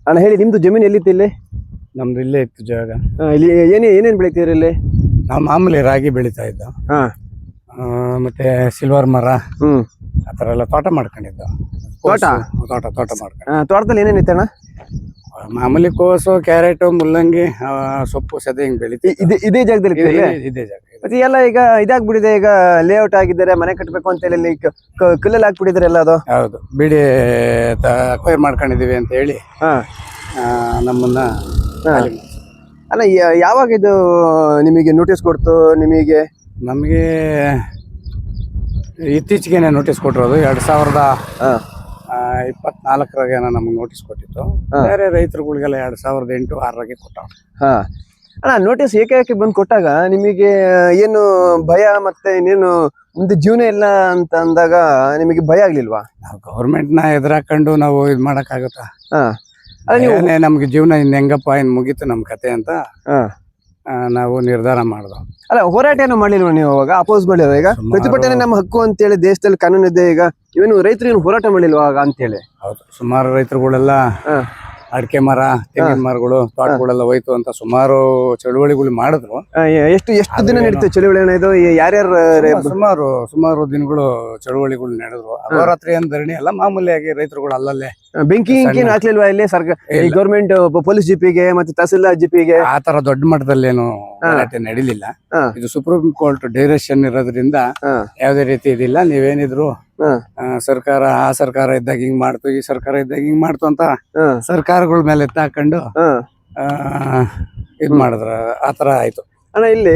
ಅಣ್ಣ ಹೇಳಿ, ನಿಮ್ದು ಜಮೀನು ಎಲ್ಲಿತ್ತು ಇಲ್ಲಿ? ನಮ್ದು ಇಲ್ಲೇ ಇತ್ತು ಜಾಗ. ಇಲ್ಲಿ ಏನೇನ್ ಬೆಳಿತೀರಿ ಇಲ್ಲಿ? ನಾವು ಮಾಮೂಲಿ ರಾಗಿ ಬೆಳಿತಾ ಇದ್ದ, ಹಾ ಮತ್ತೆ ಸಿಲ್ವರ್ ಮರ ಹ್ಮ್ ಆ ಥರ ಎಲ್ಲ ತೋಟ ಮಾಡ್ಕೊಂಡಿದ್ದು. ತೋಟ ತೋಟ ಮಾಡ್ಕೊಂಡು ತೋಟದಲ್ಲಿ ಏನೇನ್ ಇತ್ತಣ್ಣ? ಮಾಮೂಲಿ ಕೋಸು, ಕ್ಯಾರೆಟ್, ಮುಲ್ಲಂಗಿ, ಸೊಪ್ಪು, ಸದೆ ಹಿಂಗ್ ಬೆಳಿತೀವಿ. ಇದೇ ಜಾಗದಲ್ಲಿ ಇತ್ತು? ಇದೇ ಜಾಗ. ಮತ್ತೆ ಎಲ್ಲ ಈಗ ಇದಾಗ್ಬಿಟ್ಟಿದೆ, ಈಗ ಲೇಔಟ್ ಆಗಿದ್ದಾರೆ, ಮನೆ ಕಟ್ಟಬೇಕು ಅಂತ ಹೇಳಿ ಕಲ್ಲಲ್ಲಿ ಹಾಕ್ಬಿಟ್ಟಿದ್ದಾರೆ ಎಲ್ಲ. ಅದು ಹೌದು, ಬಿಡಿ ಅಕ್ವೈರ್ ಮಾಡ್ಕೊಂಡಿದೀವಿ ಅಂತ ಹೇಳಿ ಹಾ ನಮ್ಮನ್ನ ಖಾಲಿ ಮಾಡ್ಸಿ. ಅಲ್ಲ, ಯಾವಾಗ ಇದು ನಿಮಗೆ ನೋಟಿಸ್ ಕೊಡ್ತು? ನಮಗೆ ಇತ್ತೀಚೆಗೆ ನೋಟಿಸ್ ಕೊಟ್ಟಿರೋದು 2024 ನಮ್ಗೆ ನೋಟಿಸ್ ಕೊಟ್ಟಿತ್ತು. ಬೇರೆ ರೈತರುಗಳಿಗೆಲ್ಲ 2008-06 ಕೊಟ್ಟವ್ರು. ಹಾ ಅಣ್ಣ, ನೋಟಿಸ್ ಏಕೆ ಬಂದು ಕೊಟ್ಟಾಗ ನಿಮಗೆ ಏನು ಭಯ, ಮತ್ತೆ ಇನ್ನೇನು ಮುಂದೆ ಜೀವನ ಇಲ್ಲ ಅಂತ ಅಂದಾಗ ನಿಮಗೆ ಭಯ ಆಗ್ಲಿಲ್ವಾ? ನಾವು ಗೌರ್ಮೆಂಟ್ನ ಎದುರಾಕೊಂಡು ನಾವು ಇದು ಮಾಡಕ್ಕಾಗತ್ತಾ? ನಮ್ಗೆ ಜೀವನ ಇನ್ ಹೆಂಗಪ್ಪ, ಇನ್ ಮುಗೀತು ನಮ್ ಕತೆ ಅಂತ ನಾವು ನಿರ್ಧಾರ ಮಾಡಿದ್ವು. ಅಲ್ಲ, ಹೋರಾಟ ಏನು ಮಾಡ್ಲಿಲ್ವಾ ನೀವು ಅವಾಗ? ಅಪೋಸ್ ಮಾಡಿಲ್ವಾ? ಈಗ ಪ್ರತಿಭಟನೆ ನಮ್ಮ ಹಕ್ಕು ಅಂತ ಹೇಳಿ ದೇಶದಲ್ಲಿ ಕಾನೂನು ಇದೆ. ಈಗ ಇವನು ರೈತರು ಏನು ಹೋರಾಟ ಮಾಡಿಲ್ವಾ ಅಂತ ಹೇಳಿ? ಹೌದು, ಸುಮಾರು ರೈತರುಗಳೆಲ್ಲ ಅಡಿಕೆ ಮರ, ತೆಂಗಿನ ಮರಗಳು, ತೋಟಗಳೆಲ್ಲ ಹೋಯ್ತು ಅಂತ ಸುಮಾರು ಚಳುವಳಿಗಳು ಮಾಡಿದ್ರು. ಎಷ್ಟು ದಿನ ನಡೀತು ಚಳುವಳಿ? ಇದು ಯಾರ್ಯಾರು? ಸುಮಾರು ದಿನಗಳು ಚಳುವಳಿಗಳು ನಡೆದ್ರು. ಅಹೋರಾತ್ರಿ ಏನ್ ಧರಣಿ ಅಲ್ಲ, ಮಾಮೂಲಿಯಾಗಿ ರೈತರುಗಳು ಅಲ್ಲಲ್ಲೇ ಬೆಂಕಿ ಹಾಕ್ಲಿಲ್ವಾ ಇಲ್ಲಿ ಸರ್ಕಾರ, ಗೌರ್ಮೆಂಟ್ ಪೊಲೀಸ್ ಜಿಪಿಗೆ ಮತ್ತೆ ತಹಸೀಲ್ದಾರ್ ಜಿಪಿಗೆ? ಆ ತರ ದೊಡ್ಡ ಮಟ್ಟದಲ್ಲಿ ಏನು ಗಲಾಟೆ ನಡೀಲಿಲ್ಲ. ಇದು ಸುಪ್ರೀಂ ಕೋರ್ಟ್ ಡೈರೆಕ್ಷನ್ ಇರೋದ್ರಿಂದ ಯಾವ್ದೇ ರೀತಿ ಇದಿಲ್ಲ. ನೀವೇನಿದ್ರು ಸರ್ಕಾರ, ಆ ಸರ್ಕಾರ ಇದ್ದಾಗ ಹಿಂಗ್ ಮಾಡ್ತು, ಈ ಸರ್ಕಾರ ಇದ್ದಾಗ ಹಿಂಗ್ ಮಾಡ್ತು ಅಂತ ಸರ್ಕಾರಗಳ ಮೇಲೆ ಎತ್ತಾಕೊಂಡು ಇದ್ ಮಾಡಿದ್ರ, ಆತರ ಆಯ್ತು. ಅಣ್ಣ, ಇಲ್ಲಿ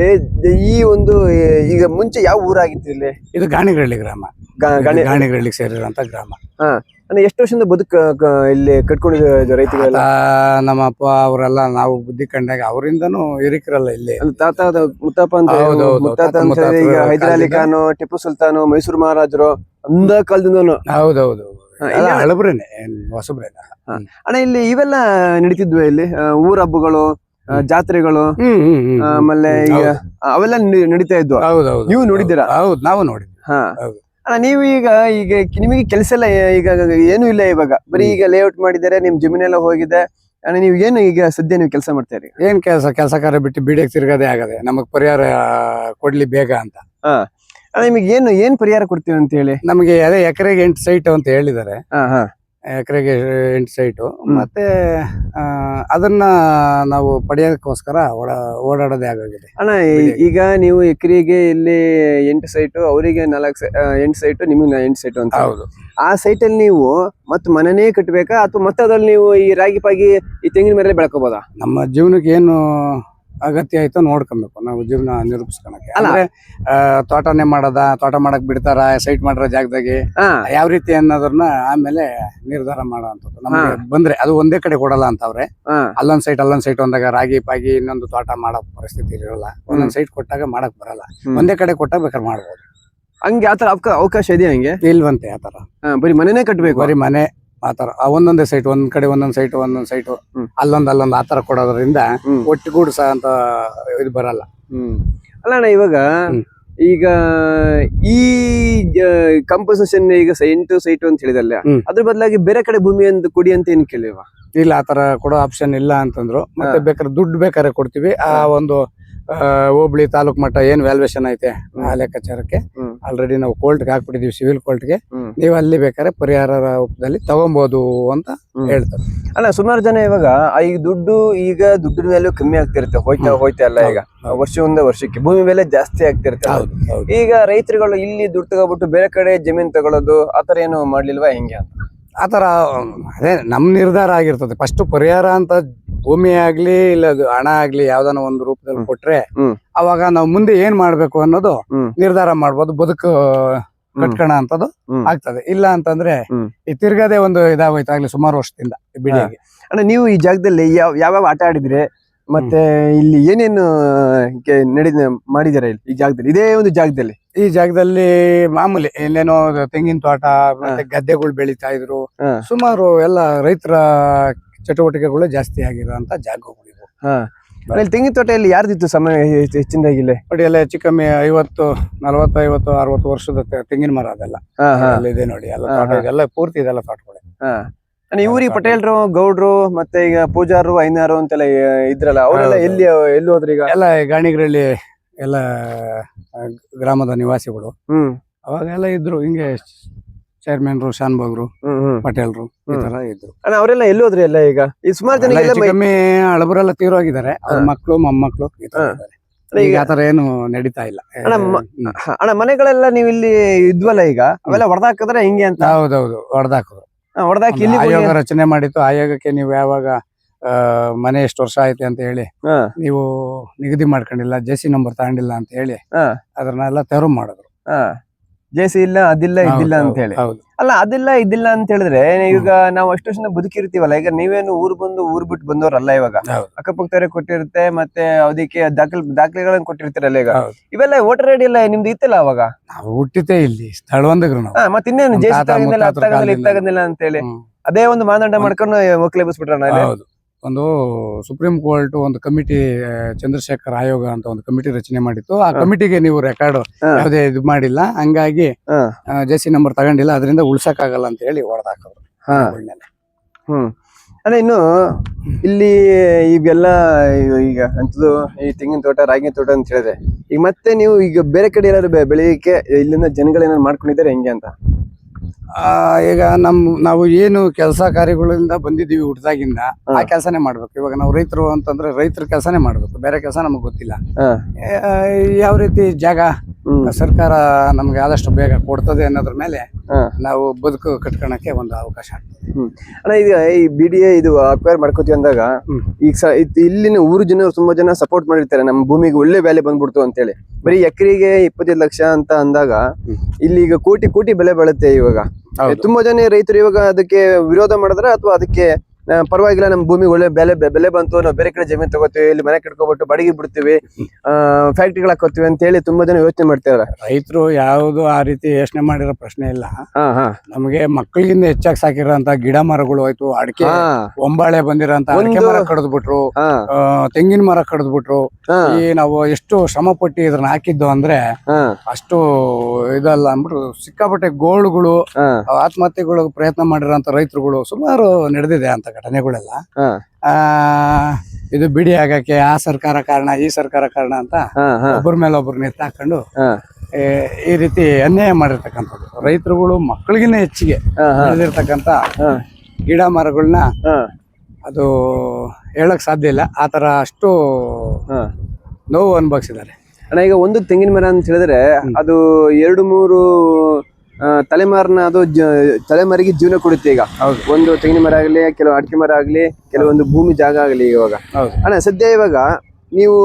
ಈ ಒಂದು ಈಗ ಮುಂಚೆ ಯಾವ ಊರಾಗಿತ್ತು ಇಲ್ಲಿ? ಇದು ಗಾಣಿಗಳ್ಳಿ ಗ್ರಾಮ, ಗಾಣಿಗಳ್ಳಿಗೆ ಸೇರಿರುವಂತ ಗ್ರಾಮ. ಎಷ್ಟು ವರ್ಷದಿಂದ ಇಲ್ಲಿ ಕಟ್ಕೊಂಡಿದ್ರು ರೈತರೆಲ್ಲ? ನಮ್ಮ ಅಪ್ಪ ಅವರೆಲ್ಲ ನಾವು ಬುದ್ಧಿ ಕಂಡಾಗ ಅವರಿಂದನೂ ಹಿರಿಕರಲ್ಲ ಇಲ್ಲಿ. ತಾತ ಮುತ್ತಪ್ಪ ಅಂತ, ಈಗ ಹೈದರ್ ಅಲಿ ಖಾನ್, ಟಿಪ್ಪು ಸುಲ್ತಾನ್, ಮೈಸೂರು ಮಹಾರಾಜರು ಅಂದ ಕಾಲದಿಂದನು. ಹೌದೌದು, ಹಳಬ್ರೇನೆ, ಹೊಸಬ್ರೇನೆ. ಅಣ್ಣ, ಇಲ್ಲಿ ಇವೆಲ್ಲ ನಡೀತಿದ್ವಿ ಇಲ್ಲಿ ಊರ ಹಬ್ಬಗಳು, ಜಾತ್ರೆಗಳು, ಆಮೇಲೆ ಈಗ ಅವೆಲ್ಲ ನಡೀತಾ ಇದ್ವು. ನೀವು ನೋಡಿದ್ದೀರಾ? ಹೌದು, ನಾವು ನೋಡಿದ್ವಿ. ಅಣ್ಣ, ನೀವು ಈಗ ನಿಮಗೆ ಕೆಲಸ ಎಲ್ಲ ಈಗ ಏನು ಇಲ್ಲ ಇವಾಗ, ಬರೀ ಈಗ ಲೇಔಟ್ ಮಾಡಿದ್ದಾರೆ, ನಿಮ್ ಜಮೀನೆಲ್ಲ ಹೋಗಿದೆ. ಅಣ್ಣ, ನೀವು ಏನು ಈಗ ಸದ್ಯ ನೀವು ಕೆಲಸ ಮಾಡ್ತೀರಿ? ಏನ್ ಕೆಲಸ ಕಾರ್ಯ ಬಿಟ್ಟು ಬಿಡಿಗೆ ತಿರ್ಗದೆ ಆಗದೆ, ನಮಗ್ ಪರಿಹಾರ ಕೊಡ್ಲಿ ಬೇಗ ಅಂತ. ಅಣ್ಣ, ನಿಮಗೆ ಏನ್ ಪರಿಹಾರ ಕೊಡ್ತೀವಿ ಅಂತ ಹೇಳಿ? ನಮಗೆ ಅದೇ ಎಕರೆಗೆ 8 ಸೈಟ್ ಅಂತ ಹೇಳಿದ್ದಾರೆ. ಎಕರೆಗೆ 8 ಸೈಟು. ಮತ್ತೆ ಅದನ್ನ ನಾವು ಪಡೆಯೋದಕ್ಕೋಸ್ಕರ ಓಡಾಡೋದೇ ಆಗೋಗಿದೆ. ಅಣ್ಣ, ಈಗ ನೀವು ಎಕರೆಗೆ ಇಲ್ಲಿ 8 ಸೈಟು, ಅವರಿಗೆ 8 ಸೈಟು, ನಿಮಗೆ 8 ಸೈಟು ಅಂತ. ಹೌದು. ಆ ಸೈಟ್ ಅಲ್ಲಿ ನೀವು ಮತ್ತೆ ಮನೆನೇ ಕಟ್ಟಬೇಕಾ, ಅಥವಾ ಮತ್ತೆ ಅದ್ರಲ್ಲಿ ನೀವು ಈ ರಾಗಿ ಪಾಗಿ, ಈ ತೆಂಗಿನ ಮರ ಬೆಳ್ಕೋಬೋದಾ? ನಮ್ಮ ಜೀವನಕ್ಕೆ ಏನು ಅಗತ್ಯ ಆಯ್ತು ನೋಡ್ಕೊಬೇಕು ನಾವು ಜೀವನ ನಿರೂಪಿಸ್ಕೊಳಕ್ಕೆ. ಅಂದ್ರೆ ತೋಟನೇ ತೋಟ ಮಾಡಕ್ ಬಿಡ್ತಾರ, ಸೈಟ್ ಮಾಡಿರೋ ಜಾಗದಾಗೆ ಯಾವ ರೀತಿ ಅನ್ನೋದನ್ನ ಆಮೇಲೆ ನಿರ್ಧಾರ ಮಾಡೋಂಥದ್ದು. ನಮ್ಗೆ ಬಂದ್ರೆ ಅದು ಒಂದೇ ಕಡೆ ಕೊಡಲ್ಲ ಅಂತವ್ರೆ. ಅಲ್ಲೊಂದ್ ಸೈಟ್ ಅಂದಾಗ ರಾಗಿ ಪಾಗಿ ಇನ್ನೊಂದು ತೋಟ ಮಾಡೋ ಪರಿಸ್ಥಿತಿ ಇರಲ್ಲ. ಒಂದೊಂದ್ ಸೈಟ್ ಕೊಟ್ಟಾಗ ಮಾಡಕ್ ಬರಲ್ಲ. ಒಂದೇ ಕಡೆ ಕೊಟ್ಟಾಗ ಬೇಕಾದ್ರೆ ಮಾಡ್ಬೋದು. ಹಂಗೆ ಆತರ ಅವಕಾಶ ಇದೆಯಾ? ಹಂಗೆ ಇಲ್ವಂತೆ ಆತರ. ಬರೀ ಮನೆನೇ ಕಟ್ಬೇಕು? ಬರೀ ಮನೆ ಆತರ ಒಂದೊಂದೇ ಸೈಟ್, ಒಂದ್ ಕಡೆ ಒಂದೊಂದ್ ಸೈಟ್ ಅಲ್ಲೊಂದ್ ಆತರ ಕೊಡೋದ್ರಿಂದ ಒಟ್ಟುಗೂಡ್ಸ ಅಂತ ಇದು ಬರಲ್ಲ. ಅಲ್ಲ ಅಣ್ಣ, ಈಗ ಈ ಕಂಪೋಸಿಷನ್ ಈಗ 8 ಸೈಟ್ ಅಂತ ಹೇಳಿದಲ್ಲ, ಅದ್ರ ಬದಲಾಗಿ ಬೇರೆ ಕಡೆ ಭೂಮಿ ಅಂತ ಕೊಡಿ ಅಂತ ಏನ್ ಕೇಳಿಲ್ವಾ? ಇಲ್ಲ, ಆತರ ಕೊಡೋ ಆಪ್ಷನ್ ಇಲ್ಲ ಅಂತಂದ್ರು. ಮತ್ತೆ ಬೇಕಾದ್ರೆ ದುಡ್ಡು ಕೊಡ್ತೀವಿ. ಆ ಒಂದು ಹೋಬಳಿ ತಾಲೂಕ್ ಮಟ್ಟ ಏನ್ ವ್ಯಾಲ್ಯೂಯೇಷನ್ ಐತೆ ಆ ಲೆಕ್ಕಾಚಾರಕ್ಕೆ ಆಲ್ರೆಡಿ ನಾವು ಕೋರ್ಟ್ಗೆ ಹಾಕ್ಬಿಟ್ಟಿದೀವಿ, ಸಿವಿಲ್ ಕೋರ್ಟ್ಗೆ. ನೀವು ಅಲ್ಲಿ ಬೇಕಾದ್ರೆ ಪರಿಹಾರ ರೂಪದಲ್ಲಿ ತಗೊಬಹುದು ಅಂತ ಹೇಳ್ತಾರೆ. ಅಲ್ಲ, ಸುಮಾರು ಜನ ಇವಾಗ ದುಡ್ಡಿನ ವ್ಯಾಲ್ಯೂ ಕಮ್ಮಿ ಆಗ್ತಿರುತ್ತೆ, ಹೋಯ್ತಾ ಅಲ್ಲ. ಈಗ ವರ್ಷಕ್ಕೆ ಭೂಮಿ ಬೆಲೆ ಜಾಸ್ತಿ ಆಗ್ತಿರುತ್ತೆ. ಈಗ ರೈತರುಗಳು ಇಲ್ಲಿ ದುಡ್ಡು ತಗೋಬಿಟ್ಟು ಬೇರೆ ಕಡೆ ಜಮೀನ್ ತಗೊಳ್ಳೋದು ಆತರ ಏನು ಮಾಡ್ಲಿಲ್ವಾ? ಹೆಂಗೆ ಅಂತ? ಆತರ ಅದೇ ನಮ್ ನಿರ್ಧಾರ ಆಗಿರ್ತದೆ. ಫಸ್ಟ್ ಪರಿಹಾರ ಅಂತ ಭೂಮಿ ಆಗ್ಲಿ ಇಲ್ಲ ಹಣ ಆಗ್ಲಿ ಯಾವ್ದಾನ ಒಂದು ರೂಪದಲ್ಲಿ ಕೊಟ್ರೆ ಅವಾಗ ನಾವು ಮುಂದೆ ಏನ್ ಮಾಡ್ಬೇಕು ಅನ್ನೋದು ನಿರ್ಧಾರ ಮಾಡ್ಬೋದು. ಬದುಕು ಕಟ್ಕೋಣ ಅಂತದ್ದು ಆಗ್ತದೆ. ಇಲ್ಲ ಅಂತಂದ್ರೆ ಈ ತಿರ್ಗದೆ ಒಂದು ಇದಾಗೋಯ್ತು ಆಗ್ಲಿ ಸುಮಾರು ವರ್ಷದಿಂದ ಬಿಡಿಗೆ. ಅಣ್ಣ, ನೀವು ಈ ಜಾಗದಲ್ಲಿ ಯಾವ ಆಟ ಆಡಿದ್ರೆ, ಮತ್ತೆ ಇಲ್ಲಿ ಏನೇನು ಮಾಡಿದಾರೆ ಈ ಜಾಗದಲ್ಲಿ? ಇದೇ ಒಂದು ಜಾಗದಲ್ಲಿ ಈ ಜಾಗದಲ್ಲಿ ಮಾಮೂಲಿ ಇನ್ನೇನೋ ತೆಂಗಿನ ತೋಟ ಮತ್ತೆ ಗದ್ದೆಗಳು ಬೆಳೀತಾ ಇದ್ರು. ಸುಮಾರು ಎಲ್ಲ ರೈತರ ಚಟುವಟಿಕೆಗಳು ಜಾಸ್ತಿ ಆಗಿರುವಂತ ಜಾಗಗಳಿವು. ತೆಂಗಿನ ತೋಟದಲ್ಲಿ ಯಾರ್ದಿತ್ತು ಸಮಯ ಹೆಚ್ಚಿನದಾಗಿಲ್ಲ? ನೋಡಿ, ಎಲ್ಲ ಹೆಚ್ಚು ಕಮ್ಮಿ 50, 40, 50, 60 ವರ್ಷದ ತೆಂಗಿನ ಮರ ಅದೆಲ್ಲ ಇದೆ ನೋಡಿ. ಎಲ್ಲ ತೋಟ ಇದೆಲ್ಲ ಪೂರ್ತಿ ಇದೆಲ್ಲ ತೋಟಗಳೇ. ಊರಿಗೆ ಪಟೇಲ್ರು, ಗೌಡ್ರು, ಮತ್ತೆ ಈಗ ಪೂಜಾರು, ಐನಾರು ಅಂತೆಲ್ಲ ಇದ್ರಲ್ಲ, ಅವರೆಲ್ಲ ಎಲ್ಲಿ ಹೋದ್ರು ಈಗ? ಎಲ್ಲ ಗಾಣಿಗರಲ್ಲಿ ಎಲ್ಲ ಗ್ರಾಮದ ನಿವಾಸಿಗಳು. ಅವಾಗೆಲ್ಲ ಇದ್ರು ಹಿಂಗೆ ಚೇರ್ಮನ್ರು, ಶಾನ್ಭೋಗ್ರು, ಪಟೇಲ್ರು ಈ ತರ ಇದ್ರು. ಅವರೆಲ್ಲ ಎಲ್ಲಿ ಹೋದ್ರಿ ಎಲ್ಲ ಈಗ? ಈ ಸುಮಾರು ಜನ ಕಮ್ಮಿ ಹಳಬರೆಲ್ಲ ತೀರೋಗಿದ್ದಾರೆ. ಅವ್ರ ಮಕ್ಳು, ಮೊಮ್ಮಕ್ಳು ಈ ತರ ಇದ್ದಾರೆ. ಈಗ ಆತರ ಏನು ನಡೀತಾ ಇಲ್ಲ. ಅಣ್ಣ ಮನೆಗಳೆಲ್ಲ ನೀವು ಇಲ್ಲಿ ಇದ್ವಲ್ಲ ಈಗ, ಅವೆಲ್ಲ ಹೊಡೆದಾಕಿದ್ರೆ ಹಿಂಗೆ ಅಂತ? ಹೌದೌದು, ಹೊಡೆದಾಕಿದ್ರು. ಹೊಡೆದಾಕಿ ಇಲ್ಲಿ ಆಯೋಗ ರಚನೆ ಮಾಡಿತ್ತು. ಆಯೋಗಕ್ಕೆ ನೀವು ಯಾವಾಗ ಮನೆ ಎಷ್ಟು ವರ್ಷ ಐತೆ ಅಂತ ಹೇಳಿ ನೀವು ನಿಗದಿ ಮಾಡ್ಕೊಂಡಿಲ್ಲ, ಜೆಸಿ ನಂಬರ್ ತಗೊಂಡಿಲ್ಲ ಅಂತ ಹೇಳಿ ಅದನ್ನೆಲ್ಲ ತೆರವು ಮಾಡಿದ್ರು. ಜೆಸಿ ಇಲ್ಲ, ಅದಿಲ್ಲ, ಇದಿಲ್ಲ ಅಂತ ಹೇಳಿ. ಅಲ್ಲ, ಅದಿಲ್ಲ ಇದಿಲ್ಲ ಅಂತ ಹೇಳಿದ್ರೆ ಈಗ ನಾವು ಅಷ್ಟು ವರ್ಷ ಬದುಕಿರ್ತೀವಲ್ಲ, ಈಗ ನೀವೇನು ಊರ್ ಬಿಟ್ಟು ಬಂದವರಲ್ಲ. ಇವಾಗ ಅಕ್ಕಪಕ್ಕದವರೇ ಕೊಟ್ಟಿರುತ್ತೆ, ಮತ್ತೆ ಅದಕ್ಕೆ ದಾಖಲೆಗಳನ್ನ ಕೊಟ್ಟಿರ್ತೀರಲ್ಲ. ಈಗ ಇವೆಲ್ಲ ವೋಟರ್ ಐಡಿ ಎಲ್ಲ ನಿಮ್ದು ಇತ್ತಲ್ಲ ಅವಾಗ? ನಾವು ಹುಟ್ಟಿತೇ ಇಲ್ಲಿ ಸ್ಥಳವಂದಗ್ರು ನಾವು. ಮತ್ತೆ ಇನ್ನೇನು ಜೆಸಿ ಇತ್ತಾಗದಿಲ್ಲ ಅಂತ ಹೇಳಿ ಅದೇ ಒಂದು ಮಾನದಂಡ ಮಾಡ್ಕೊಂಡು ಒಕ್ಕಲೆ ಬಸ್ಬಿಟ್ರಣ್ಣ. ಹೌದು, ಒಂದು ಸುಪ್ರೀಂ ಕೋರ್ಟ್ ಒಂದು ಕಮಿಟಿ, ಚಂದ್ರಶೇಖರ್ ಆಯೋಗ ಅಂತ ಒಂದು ಕಮಿಟಿ ರಚನೆ ಮಾಡಿತ್ತು. ಆ ಕಮಿಟಿಗೆ ನೀವು ರೆಕಾರ್ಡ್ ಯಾವುದೇ ಇದು ಮಾಡಿಲ್ಲ, ಹಂಗಾಗಿ ಜೆಸಿ ನಂಬರ್ ತಗೊಂಡಿಲ್ಲ, ಅದರಿಂದ ಉಳ್ಸಕ್ ಆಗಲ್ಲ ಅಂತ ಹೇಳಿ ಹೊಡೆದಾಕಿದ್ರು. ಅದೇ ಇನ್ನು ಇಲ್ಲಿ ಈಗೆಲ್ಲ ಈಗ ಅಂತದ್ದು ಈ ತೆಂಗಿನ ತೋಟ, ರಾಗಿ ತೋಟ ಅಂತ ಹೇಳಿದ್ರೆ, ಈಗ ಮತ್ತೆ ನೀವು ಈಗ ಬೇರೆ ಕಡೆ ಏನಾದ್ರು ಬೆಳೆಯಕ್ಕೆ ಇಲ್ಲಿಂದ ಜನಗಳೇನಾದ್ರು ಮಾಡ್ಕೊಂಡಿದ್ದಾರೆ ಹೆಂಗೆ ಅಂತ? ಈಗ ನಾವು ಏನು ಕೆಲಸ ಕಾರ್ಯಗಳಿಂದ ಬಂದಿದ್ದೀವಿ ಹುಟ್ಟದಾಗಿಂದ, ಆ ಕೆಲಸನೇ ಮಾಡ್ಬೇಕು. ಇವಾಗ ನಾವು ರೈತರು ಅಂತಂದ್ರೆ ರೈತರ ಕೆಲಸನೇ ಮಾಡ್ಬೇಕು, ಬೇರೆ ಕೆಲಸ ನಮಗ್ ಗೊತ್ತಿಲ್ಲ. ಯಾವ ರೀತಿ ಜಾಗ ಸರ್ಕಾರ ನಮ್ಗೆ ಆದಷ್ಟು ಬೇಗ ಕೊಡ್ತದೆ ಅನ್ನೋದ್ರ ಮೇಲೆ ನಾವು ಬದುಕು ಕಟ್ಕೊಳಕ್ಕೆ ಒಂದು ಅವಕಾಶ ಆಗ್ತದೆ. ಅಣ್ಣ, ಈಗ ಈ BDA ಇದು ಅಕ್ವೈರ್ ಮಾಡ್ಕೋತೀವಿ ಅಂದಾಗ ಈಗ ಇಲ್ಲಿನ ಊರು ಜನರು ತುಂಬಾ ಜನ ಸಪೋರ್ಟ್ ಮಾಡಿರ್ತಾರೆ, ನಮ್ಮ ಭೂಮಿಗೆ ಒಳ್ಳೆ ಬೆಲೆ ಬಂದ್ಬಿಡ್ತು ಅಂತ ಹೇಳಿ. ಬರೀ ಎಕರೆಗೆ 25 ಲಕ್ಷ ಅಂತ ಅಂದಾಗ ಇಲ್ಲಿ ಈಗ ಕೋಟಿ ಬೆಲೆ ಬಾಳುತ್ತೆ. ಇವಾಗ ತುಂಬಾ ಜನ ರೈತರು ಇವಾಗ ಅದಕ್ಕೆ ವಿರೋಧ ಮಾಡಿದ್ರೆ, ಅಥವಾ ಅದಕ್ಕೆ ಪರವಾಗಿಲ್ಲ, ನಮ್ಮ ಭೂಮಿ ಒಳ್ಳೆ ಬೆಲೆ ಬಂತು, ನಾವು ಬೇರೆ ಕಡೆ ಜಮೀನು ತಗೋತೀವಿ, ಇಲ್ಲಿ ಮನೆ ಕಟ್ಕೊಬಿಟ್ಟು ಬಾಡಿಗೆ ಬಿಡ್ತೀವಿ, ಫ್ಯಾಕ್ಟ್ರಿಗಳು ಹಾಕೋತೀವಿ ಅಂತ ಹೇಳಿ ತುಂಬಾ ಜನ ಯೋಚನೆ ಮಾಡ್ತಾರೆ. ರೈತರು ಯಾವ್ದು ಆ ರೀತಿ ಯೋಚನೆ ಮಾಡಿರೋ ಪ್ರಶ್ನೆ ಇಲ್ಲ. ನಮಗೆ ಮಕ್ಕಳಿಗಿಂತ ಹೆಚ್ಚಾಗಿ ಸಾಕಿರೋಂತ ಗಿಡ ಮರಗಳು ಆಯ್ತು, ಅಡಿಕೆ, ಒಂಬಾಳೆ ಬಂದಿರೋಂತ ಅಡಿಕೆ ಮರ ಕಡಿದ್ಬಿಟ್ರು, ತೆಂಗಿನ ಮರ ಕಡಿದ್ಬಿಟ್ರು. ಈ ನಾವು ಎಷ್ಟು ಶ್ರಮ ಪಟ್ಟು ಇದ್ರನ್ನ ಹಾಕಿದ್ದು ಅಂದ್ರೆ ಅಷ್ಟು ಇದಲ್ಲ ಅಂದ್ಬಿಟ್ಟು ಸಿಕ್ಕಾಪಟ್ಟೆ ಗೋಳುಗಳು, ಆತ್ಮಹತ್ಯೆಗಳು ಪ್ರಯತ್ನ ಮಾಡಿರೋಂತ ರೈತರುಗಳು ಸುಮಾರು ನಡೆದಿದೆ ಅಂತ ಘಟನೆಗಳೆಲ್ಲ. ಇದು ಬಿಡಿ ಆಗಕ್ಕೆ ಆ ಸರ್ಕಾರ ಕಾರಣ, ಈ ಸರ್ಕಾರ ಕಾರಣ ಅಂತ ಒಬ್ಬರ ಮೇಲೆ ಒಬ್ರು ನೆತ್ತಾಕೊಂಡು ಈ ರೀತಿ ಅನ್ಯಾಯ ಮಾಡಿರ್ತಕ್ಕಂಥದ್ದು. ರೈತರುಗಳು ಮಕ್ಕಳಿಗಿನ್ನ ಹೆಚ್ಚಿಗೆ ಬೆಳೆದಿರ್ತಕ್ಕಂಥ ಗಿಡ ಮರಗಳನ್ನ ಅದು ಹೇಳಕ್ ಸಾಧ್ಯ ಇಲ್ಲ, ಆತರ ಅಷ್ಟು ನೋವು ಅನುಭವಿಸಿದ್ದಾರೆ. ಅಣ್ಣ, ಈಗ ಒಂದು ತೆಂಗಿನ ಮರ ಅಂತ ಹೇಳಿದ್ರೆ ಅದು 2-3 ತಲೆಮಾರಿನ ಅದು ತಲೆಮಾರಿಗೆ ಜೀವನ ಕೊಡುತ್ತೆ. ಈಗ ಒಂದು ತೆಂಗಿನ ಮರ ಆಗಲಿ, ಕೆಲವು ಅಡಿಕೆ ಮರ ಆಗಲಿ, ಕೆಲವೊಂದು ಭೂಮಿ ಜಾಗ ಆಗಲಿ. ಇವಾಗ ಅಣ್ಣ ಸದ್ಯ ಇವಾಗ ನೀವು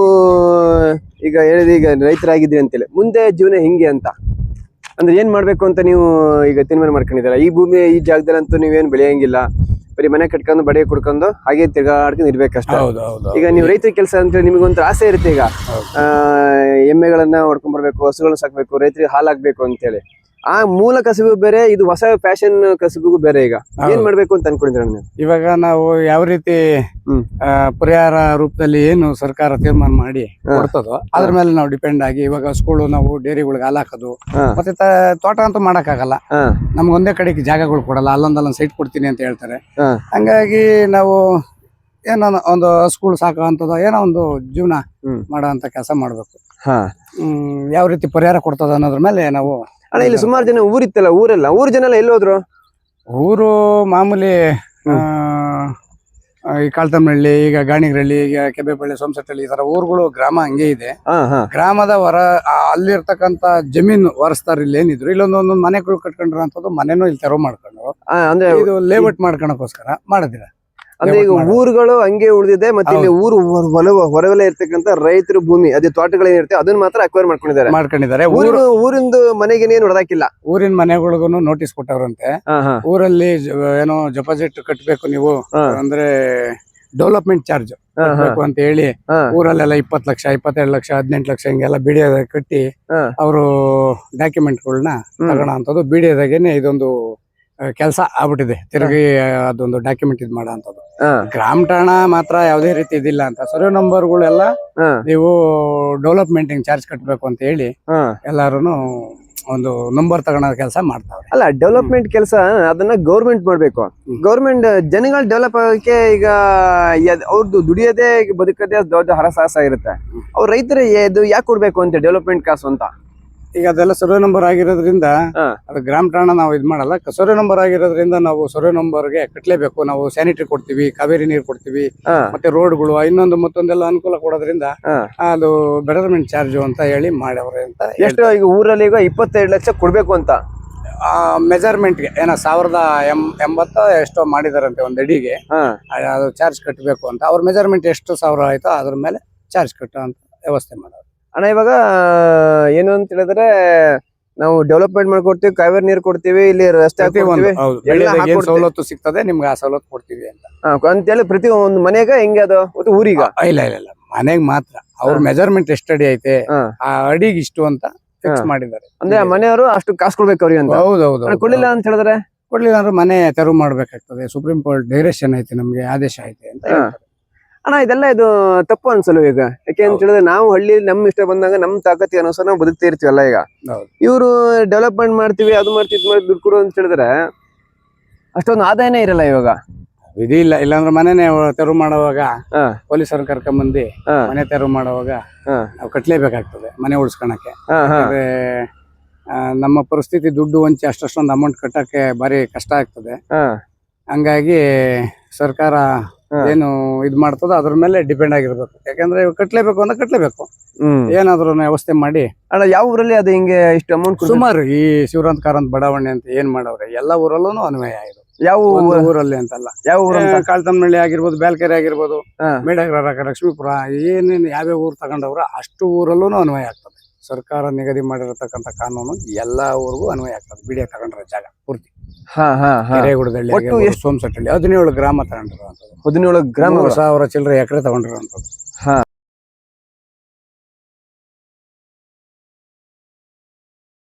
ಈಗ ಹೇಳಿದ್ರೆ ಈಗ ರೈತರಾಗಿದ್ದೀರಿ ಅಂತೇಳಿ, ಮುಂದೆ ಜೀವನ ಹಿಂಗೆ ಅಂತ ಅಂದ್ರೆ ಏನ್ ಮಾಡ್ಬೇಕು ಅಂತ ನೀವು ಈಗ ತೀರ್ಮಾನ ಮಾಡ್ಕೊಂಡಿದ್ದೀರಾ? ಈ ಭೂಮಿ ಈ ಜಾಗದಲ್ಲಂತೂ ನೀವೇನು ಬೆಳೆಯಂಗಿಲ್ಲ, ಬರೀ ಮನೆ ಕಟ್ಕೊಂಡು ಬಡಿಗೆ ಕುಡ್ಕೊಂಡು ಹಾಗೆ ತಿರ್ಗಾಡ್ಕೊಂಡು ಇರ್ಬೇಕಷ್ಟೇ. ಈಗ ನೀವು ರೈತರ ಕೆಲಸ ಅಂತ ನಿಮಗೊಂಥರ ಆಸೆ ಇರುತ್ತೆ. ಈಗ ಎಮ್ಮೆಗಳನ್ನ ಹೊಡ್ಕೊಂಡ್ ಬರ್ಬೇಕು, ಹಸುಗಳನ್ನ ಸಾಕ್ಬೇಕು, ರೈತರಿಗೆ ಹಾಲಾಗ್ಬೇಕು ಅಂತೇಳಿ. ಆ ಮೂಲ ಕಸುಬು ಬೇರೆ, ಇದು ಹೊಸ ಫ್ಯಾಷನ್ ಕಸುಬಿಗೂ ಬೇರೆ. ಈಗ ಏನ್ ಮಾಡ್ಬೇಕು ಅಂತ ಅನ್ಕೊಂಡಿದ್ದೀರ ನೀವು? ಇವಾಗ ನಾವು ಯಾವ ರೀತಿ ಪರಿಹಾರ ರೂಪದಲ್ಲಿ ಏನು ಸರ್ಕಾರ ತೀರ್ಮಾನ ಮಾಡಿ ಕೊಡ್ತದೋ ಅದ್ರ ಮೇಲೆ ನಾವು ಡಿಪೆಂಡ್ ಆಗಿ, ಇವಾಗ ಸ್ಕೂಲು ನಾವು ಡೈರಿಗಳಿಗೆ ಹಾಲು ಹಾಕೋದು, ಮತ್ತೆ ತೋಟ ಅಂತೂ ಮಾಡಕ್ ಆಗಲ್ಲ, ನಮ್ಗೆ ಒಂದೇ ಕಡೆಗೆ ಜಾಗಗಳು ಕೊಡಲ್ಲ, ಅಲ್ಲೊಂದಲ್ಲೊಂದ್ ಸೈಟ್ ಕೊಡ್ತೀನಿ ಅಂತ ಹೇಳ್ತಾರೆ. ಹಂಗಾಗಿ ನಾವು ಏನೋ ಒಂದು ಸ್ಕೂಲ್ ಸಾಕುವಂಥದ್ದು, ಏನೋ ಒಂದು ಜೀವನ ಮಾಡೋ ಅಂತ ಕೆಲಸ ಮಾಡ್ಬೇಕು. ಯಾವ ರೀತಿ ಪರಿಹಾರ ಕೊಡ್ತದ ಅನ್ನೋದ್ರ ಮೇಲೆ ನಾವು. ಅಣ್ಣ, ಇಲ್ಲಿ ಸುಮಾರು ಜನ ಊರಿತ್ತಲ್ಲ, ಊರ್ ಜನ ಎಲ್ಲ ಎಲ್ಲಿ ಹೋದ್ರು? ಊರು ಮಾಮೂಲಿ ಈ ಕಾಳ್ತಮ್ಮನಹಳ್ಳಿ, ಈಗ ಗಾಣಿಗರಹಳ್ಳಿ, ಈಗ ಕೆಬ್ಬೆಪಳ್ಳಿ, ಸೋಮಸಟ್ಟಹಳ್ಳಿ, ಈ ತರ ಊರುಗಳು ಗ್ರಾಮ ಹಂಗೆ ಇದೆ. ಗ್ರಾಮದ ಅಲ್ಲಿರ್ತಕ್ಕಂತ ಜಮೀನು ವಾರಸ್ತಾರ ಇಲ್ಲಿ ಏನಿದ್ರು ಇಲ್ಲೊಂದೊಂದು ಮನೆಗಳು ಕಟ್ಕೊಂಡಿರೋಂಥದ್ದು, ಮನೆನೂ ಇಲ್ಲಿ ತೆರವು ಮಾಡ್ಕೊಂಡು ಅಂದ್ರೆ ಇದು ಲೇಔಟ್ ಮಾಡ್ಕೊಳಕೋಸ್ಕರ ಮಾಡಿದಿರ. ಅಂದ್ರೆ ಈಗ ಊರುಗಳು ಹಂಗೆ ಉಳಿದಿದೆ, ಮತ್ತೆ ಇಲ್ಲಿ ಊರು ಹೊರಗಡೆ ಇರ್ತಕ್ಕಂಥ ರೈತರ ಭೂಮಿ, ಅದೇ ತೋಟಗಳೇನಿರುತ್ತೆ ಅದನ್ನ ಮಾತ್ರ ಅಕ್ವೈರ್ ಮಾಡ್ಕೊಂಡಿದ್ದಾರೆ. ಊರಿಂದು ಮನೆಗೆ ಏನು ಹೊಡೆದಾಕಿಲ್ಲ. ಊರಿನ ಮನೆಗಳಿಗೂ ನೋಟಿಸ್ ಕೊಟ್ಟವ್ರಂತೆ, ಊರಲ್ಲಿ ಏನೋ ಡೆಪಾಸಿಟ್ ಕಟ್ಟಬೇಕು ನೀವು, ಅಂದ್ರೆ ಡೆವಲಪ್ಮೆಂಟ್ ಚಾರ್ಜ್ ಕಟ್ಟಬೇಕು ಅಂತ ಹೇಳಿ ಊರಲ್ಲೆಲ್ಲ 20 ಲಕ್ಷ, 22 ಲಕ್ಷ, 18 ಲಕ್ಷ ಹಿಂಗೆಲ್ಲ ಬಿಡಿಯೋದಾಗ ಕಟ್ಟಿ ಅವರು ಡಾಕ್ಯುಮೆಂಟ್ಗಳನ್ನ ತಗೋಣ ಅಂತದ್ದು. ಬಿಡಿಯೋದಾಗೇನೆ ಇದೊಂದು ಕೆಲಸ ಆಗ್ಬಿಟ್ಟಿದೆ, ತಿರುಗಿ ಅದೊಂದು ಡಾಕ್ಯುಮೆಂಟ್ ಇದ್ ಮಾಡೋ ಅಂತದ್ದು. ಗ್ರಾಮ ಠಾಣ ಮಾತ್ರ ಯಾವ್ದೇ ರೀತಿ ಇದಿಲ್ಲ ಅಂತ, ಸರ್ವೆ ನಂಬರ್ಗಳೆಲ್ಲ ನೀವು ಡೆವಲಪ್ಮೆಂಟ್ ಚಾರ್ಜ್ ಕಟ್ಟಬೇಕು ಅಂತ ಹೇಳಿ ಎಲ್ಲಾರು ಒಂದು ನಂಬರ್ ತಗೊಳೋ ಕೆಲಸ ಮಾಡ್ತಾವ್ರೆ. ಅಲ್ಲ, ಡೆವಲಪ್ಮೆಂಟ್ ಕೆಲಸ ಅದನ್ನ ಗೌರ್ಮೆಂಟ್ ಮಾಡ್ಬೇಕು. ಗೌರ್ಮೆಂಟ್ ಜನಗಳು ಡೆವಲಪ್ ಆಗೋಕೆ ಈಗ ಅವ್ರದ್ದು ದುಡಿಯೋದೇ ಬದುಕೋದೇ ದೊಡ್ಡ ಹರಸಾಹಸ ಇರುತ್ತೆ. ಅವ್ರ ರೈತರು ಇದು ಯಾಕೆ ಕೊಡ್ಬೇಕು ಅಂತ ಡೆವಲಪ್ಮೆಂಟ್ ಕಾಸು ಅಂತ? ಈಗ ಅದೆಲ್ಲ ಸರ್ವೆ ನಂಬರ್ ಆಗಿರೋದ್ರಿಂದ ಅದು ಗ್ರಾಮ ಠಾಣ ನಾವು ಇದ್ ಮಾಡಲ್ಲ. ಸರ್ವೆ ನಂಬರ್ ಆಗಿರೋದ್ರಿಂದ ನಾವು ಸರ್ವೆ ನಂಬರ್ಗೆ ಕಟ್ಲೇಬೇಕು. ನಾವು ಸ್ಯಾನಿಟರಿ ಕೊಡ್ತೀವಿ, ಕಾವೇರಿ ನೀರು ಕೊಡ್ತೀವಿ, ಮತ್ತೆ ರೋಡ್ಗಳು ಇನ್ನೊಂದು ಮತ್ತೊಂದೆಲ್ಲ ಅನುಕೂಲ ಕೊಡೋದ್ರಿಂದ ಅದು ಬೆಟರ್ಮೆಂಟ್ ಚಾರ್ಜ್ ಅಂತ ಹೇಳಿ ಮಾಡವ್ರೆ ಅಂತ. ಎಷ್ಟು ಈಗ ಊರಲ್ಲಿ ಈಗ 22 ಲಕ್ಷ ಕೊಡ್ಬೇಕು ಅಂತ ಮೆಜರ್ಮೆಂಟ್ಗೆ ಏನೋ 1080 ಎಷ್ಟೋ ಮಾಡಿದಾರಂತೆ ಒಂದ್ ಅಡಿಗೆ. ಅದು ಚಾರ್ಜ್ ಕಟ್ಟಬೇಕು ಅಂತ. ಅವ್ರ ಮೆಜರ್ಮೆಂಟ್ ಎಷ್ಟು 1000 ಆಯ್ತೋ ಅದ್ರ ಮೇಲೆ ಚಾರ್ಜ್ ಕಟ್ಟೋ ಅಂತ ವ್ಯವಸ್ಥೆ ಮಾಡೋರು. ಅಣ್ಣ, ಇವಾಗ ಏನು ಅಂತ ಹೇಳಿದ್ರೆ ನಾವು ಡೆವಲಪ್ಮೆಂಟ್ ಮಾಡ್ಕೊಡ್ತೀವಿ, ಕಾವೇರಿ ನೀರು ಕೊಡ್ತೀವಿ, ಇಲ್ಲಿ ರಸ್ತೆ ಸವಲತ್ತು ಸಿಗ್ತದೆ ನಿಮ್ಗೆ, ಆ ಸವಲತ್ತು ಕೊಡ್ತೀವಿ ಅಂತೇಳಿ ಪ್ರತಿ ಒಂದು ಮನೆಗೆ ಹೆಂಗೆ ಅದು ಊರಿಗ? ಇಲ್ಲ ಇಲ್ಲ ಇಲ್ಲ, ಮನೆಗ್ ಮಾತ್ರ ಅವ್ರ ಮೆಜರ್ಮೆಂಟ್ ಎಷ್ಟು ಅಡಿ ಐತೆ ಆ ಅಡಿಗೆ ಇಷ್ಟು ಅಂತ ಫಿಕ್ಸ್ ಮಾಡಿದ್ದಾರೆ. ಅಂದ್ರೆ ಮನೆಯವರು ಅಷ್ಟು ಕಾಸು ಕೊಡ್ಬೇಕು ಅವ್ರಿಗೆ ಅಂತ. ಹೌದೌದು. ಕೊಡ್ಲಿಲ್ಲ ಅಂತ ಹೇಳಿದ್ರೆ ಕೊಡ್ಲಿಲ್ಲ ಅಂದ್ರೆ ಮನೆ ತೆರವು ಮಾಡ್ಬೇಕಾಗ್ತದೆ. ಸುಪ್ರೀಂ ಕೋರ್ಟ್ ಡೈರೆಕ್ಷನ್ ಐತೆ, ನಮ್ಗೆ ಆದೇಶ ಐತೆ ಅಂತ. ಅಣ್ಣ, ಇದೆಲ್ಲ ಇದು ತಪ್ಪು ಅನ್ಸಲ್ಲ ಈಗ? ಯಾಕೆ ಅಂತ ಹೇಳಿದ್ರೆ ನಾವು ಹಳ್ಳಿಯಲ್ಲಿ ನಮ್ ಇಷ್ಟ ಬಂದಾಗ ನಮ್ ತಾಕತ್ತಿ ಅನುಸಾರ ನಾವು ಬದುಕ್ತಾ ಇರ್ತೀವಲ್ಲ. ಈಗ ಇವರು ಡೆವಲಪ್ಮೆಂಟ್ ಮಾಡ್ತೀವಿ, ಅದು ಮಾಡ್ತೀವಿ, ಇದು ಮಾಡಿ ದುಡ್ಡು ಕೊಡು ಅಂತ ಹೇಳಿದ್ರೆ ಅಷ್ಟೊಂದು ಆದಾಯನೇ ಇರಲ್ಲ ಇವಾಗ. ವಿಧಿ ಇಲ್ಲ. ಇಲ್ಲಾಂದ್ರೆ ಮನೆನೇ ತೆರವು ಮಾಡುವಾಗ ಪೊಲೀಸರು ಕರ್ಕೊಂಬಂದಿ ಮನೆ ತೆರವು ಮಾಡುವಾಗ ನಾವು ಕಟ್ಲೇಬೇಕಾಗ್ತದೆ ಮನೆ ಉಳಿಸ್ಕೊಳಕ್ಕೆ. ನಮ್ಮ ಪರಿಸ್ಥಿತಿ ದುಡ್ಡು ವಂಚಿ ಅಷ್ಟೊಂದು ಅಮೌಂಟ್ ಕಟ್ಟಕ್ಕೆ ಬಾರಿ ಕಷ್ಟ ಆಗ್ತದೆ. ಹಂಗಾಗಿ ಸರ್ಕಾರ ಏನು ಇದ್ ಮಾಡ್ತದೋ ಅದ್ರ ಮೇಲೆ ಡಿಪೆಂಡ್ ಆಗಿರ್ಬೇಕು. ಯಾಕಂದ್ರೆ ಕಟ್ಲೇಬೇಕು ಅಂದ್ರೆ ಕಟ್ಲೇಬೇಕು. ಏನಾದ್ರು ವ್ಯವಸ್ಥೆ ಮಾಡಿ. ಅಣ್ಣ, ಯಾವ ಊರಲ್ಲಿ ಅದು ಹಿಂಗೆ ಇಷ್ಟು ಅಮೌಂಟ್? ಸುಮಾರು ಈ ಶಿವರಾಂತ ಕಾರಂತ ಬಡಾವಣೆ ಅಂತ ಏನ್ ಮಾಡವ್ರೆ ಎಲ್ಲಾ ಊರಲ್ಲೂ ಅನ್ವಯ ಇದು. ಯಾವ ಊರಲ್ಲಿ ಅಂತಲ್ಲ, ಯಾವ ಊರು? ಕಾಳ್ತನಹಳ್ಳಿ ಆಗಿರ್ಬೋದು, ಬ್ಯಾಲ್ಕೆರೆ ಆಗಿರ್ಬೋದು, ಮೇಡಗ್ರಾರ, ಲಕ್ಷ್ಮೀಪುರ, ಏನೇನು ಯಾವ್ಯಾವ ಊರು ತಗೊಂಡವ್ರ ಅಷ್ಟು ಊರಲ್ಲೂ ಅನ್ವಯ ಆಗ್ತದೆ. ಸರ್ಕಾರ ನಿಗದಿ ಮಾಡಿರತಕ್ಕಂತ ಕಾನೂನು ಎಲ್ಲಾ ಊರಿಗೂ ಅನ್ವಯ ಆಗ್ತದೆ. ಬಿಡಿಯ ತಗೊಂಡ್ರ ಜಾಗ ಪೂರ್ತಿ ಹಿರೇಗುಡದಳ್ಳಿ, ಸೋಮಸಟ್ಟಳ್ಳಿ 17 ಗ್ರಾಮ ತಗೊಂಡಿರುವಂತದ್ದು. 17 ಗ್ರಾಮ, 1000 ಚಿಲ್ಲರೆ ಎಕರೆ ತಗೊಂಡಿರುವಂತದ್ದು.